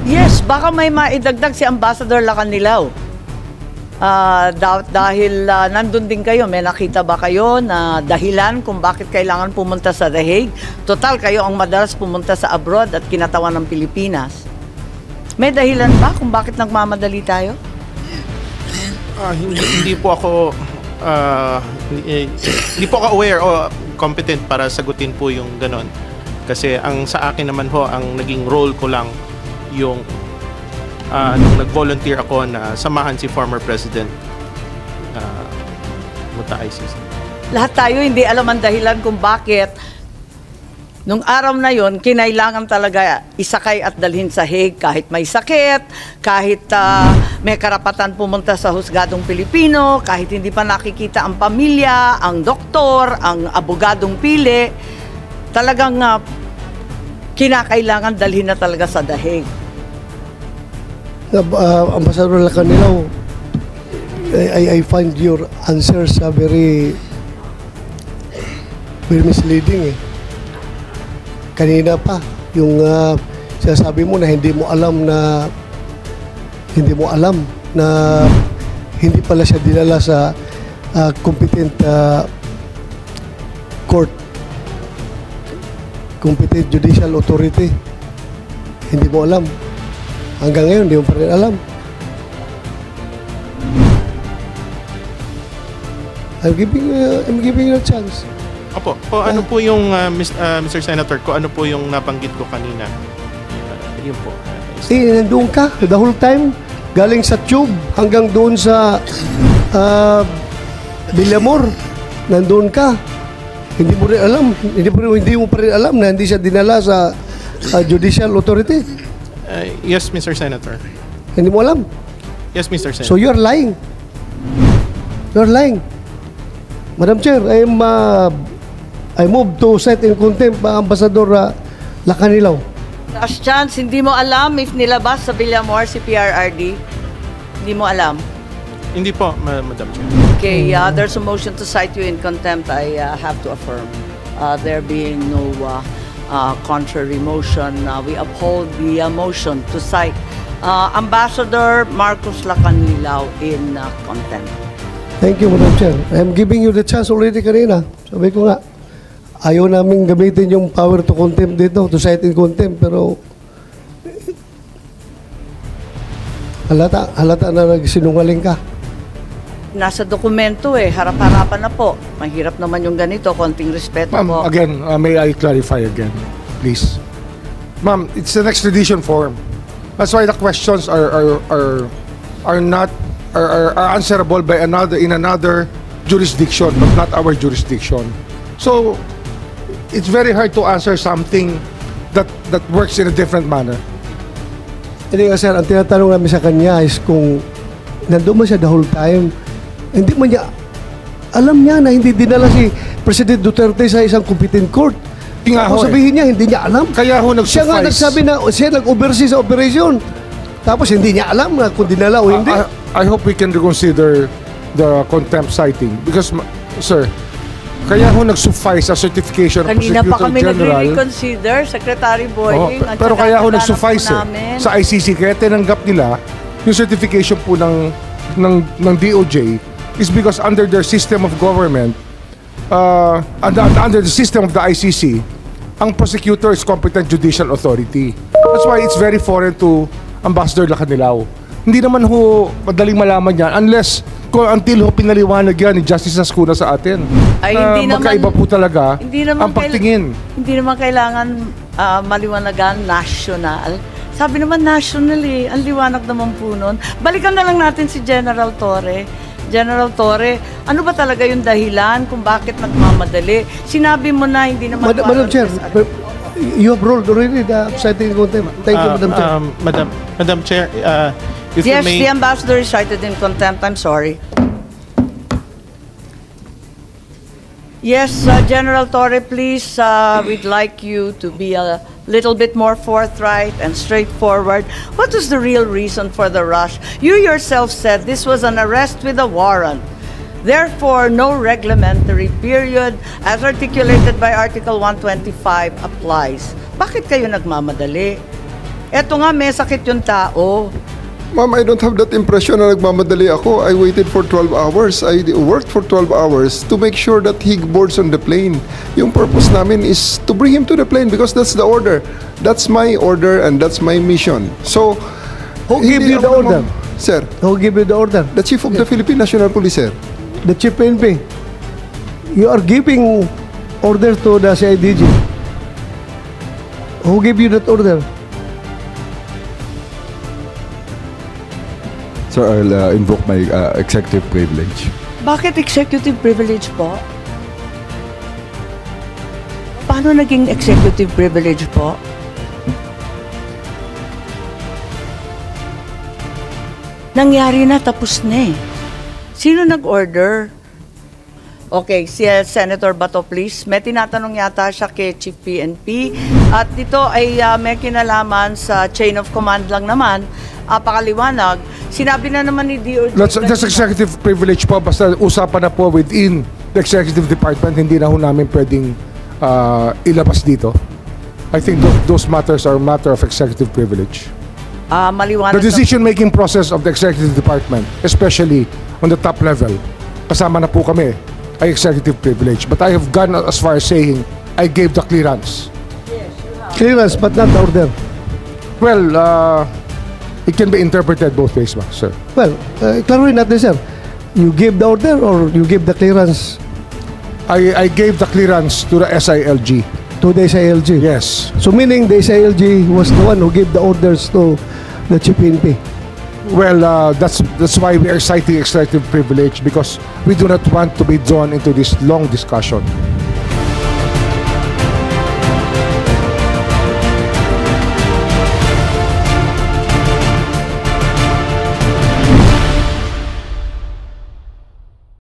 Yes, baka may maidagdag si Ambassador Lacanilaw. Dahil nandun din kayo, may nakita ba kayo na dahilan kung bakit kailangan pumunta sa The Hague? Total, kayo ang madalas pumunta sa abroad at kinatawan ng Pilipinas. May dahilan ba kung bakit nagmamadali tayo? Hindi po ako aware o competent para sagutin po yung ganon. Kasi ang sa akin naman ho, ang naging role ko lang yung nung nag-volunteer ako na samahan si former President Muta ICC. Lahat tayo hindi alam ang dahilan kung bakit nung araw na yon kinailangan talaga isakay at dalhin sa Hague kahit may sakit, kahit may karapatan pumunta sa husgadong Pilipino, kahit hindi pa nakikita ang pamilya, ang doktor, ang abogadong pili, talagang kinakailangan dalhin na talaga sa The Hague. Ambassador Lacanilaw, I find your answers very misleading. Kanina pa, yung sinasabi mo na hindi mo alam na hindi pala siya dinala sa competent court, competent judicial authority. Hindi mo alam. Hanggang ngayon, hindi mo pa rin alam. I'm giving you a chance. Opo. Ano po yung, Mr. Senator, ano po yung nabanggit ko kanina? Yun po. Nandun ka, the whole time, galing sa tube hanggang doon sa Villamor. Nandun ka. Hindi mo rin alam. Hindi mo pa rin alam na hindi siya dinala sa judicial authority. Yes, Mr. Senator. Hindi mo alam? Yes, Mr. Senator. So you're lying. You're lying. Madam Chair, I move to set in contempt Ambassador Lacanilaw. Last chance, hindi mo alam if nilabas sa Villamor si PRRD? Hindi mo alam? Hindi po, Madam Chair. Okay, there's a motion to cite you in contempt. I have to affirm. There being no contrary motion, we uphold the motion to cite Ambassador Marcos Lacanilaw in contempt. Thank you, Madam Chair. I'm giving you the chance already kanina. Sabi ko nga, ayaw namin gamitin yung power to contempt dito, to cite in contempt, pero halata na nagsinungaling ka. Nasa dokumento harap-harapan na po. Mahirap naman yung ganito, konting respeto po. Ma'am, again, may I clarify again, please? Ma'am, it's an extradition form. That's why the questions are answerable by in another jurisdiction, but not our jurisdiction. So, it's very hard to answer something that works in a different manner. Hindi nga, sir, ang tinatanong namin sa kanya is kung nandun mo siya the whole time, hindi mo niya, alam niya na hindi dinala si President Duterte sa isang competent court. Kung sabihin niya, hindi niya alam. Kaya ho nag-suffice. Siya nga nagsabi na siya nag-oversee sa operation. Tapos hindi niya alam na kung dinala o hindi. I hope we can reconsider the contempt citing. Because, sir, kaya ho nag-suffice sa certification ng Kanina pa Prosecutor kami General. nagre-reconsider, Secretary Boying. Pero kaya ho nag-suffice sa ICC. Kaya tinanggap nila yung certification po ng DOJ is because under their system of government, under the system of the ICC, ang prosecutor is competent judicial authority. That's why it's very foreign to Ambassador Lacanilaw. Hindi naman ho madaling malaman yan until ho pinaliwanag yan ni Justice Ascuna sa atin. Ay, hindi magkaiba po talaga ang pagtingin. Hindi naman kailangan maliwanagan national. Sabi naman national ang liwanag naman po nun. Balikan na lang natin si General Torre. General Torre, ano ba talaga yung dahilan kung bakit nagmamadali? Sinabi mo na hindi naman... Madam Chair, you have ruled already the citing contempt. Thank you, Madam Chair. Madam Chair, if yes, you may... the ambassador is cited in contempt. I'm sorry. Yes, General Torre, please, we'd like you to be a little bit more forthright and straightforward. What was the real reason for the rush? You yourself said this was an arrest with a warrant. Therefore, no reglementary period as articulated by Article 125 applies. Bakit kayo nagmamadali? Eto nga, may sakit yung tao. Ma'am, I don't have that impression na nagmamadali ako. I waited for 12 hours. I worked for 12 hours to make sure that he boards on the plane. Yung purpose namin is to bring him to the plane because that's the order. That's my order and that's my mission. So, Who gave hindi you the ako order? Sir, Who gave you the order? the Chief of the Philippine National Police, sir. The Chief PNP. You are giving order to the CIDG. Who gave you that order? Sir, I'll invoke my executive privilege. Bakit executive privilege po? Paano naging executive privilege po? Nangyari na, tapos na eh. Sino nag-order? Okay, si Senator Bato, please. May tinatanong yata siya kay Chief PNP. At ito ay may kinalaman sa chain of command lang naman. Pakaliwanag. Sinabi na naman ni DOJ. That's executive privilege po. Basta usapan na po within the executive department. Hindi na ho namin pwedeng ilabas dito. I think those matters are matter of executive privilege. Maliwanag The decision-making process of the executive department, especially on the top level, kasama na po kami, ay executive privilege. But I have gone as far as saying, I gave the clearance. Clearance, but not the order. Well, it can be interpreted both ways, sir. Well, klaruhin natin, sir. You gave the order or you gave the clearance I gave the clearance to the SILG. to the SILG? Yes. So meaning the SILG was the one who gave the orders to the Chief PNP? Well, that's why we are citing executive privilege, because we do not want to be drawn into this long discussion.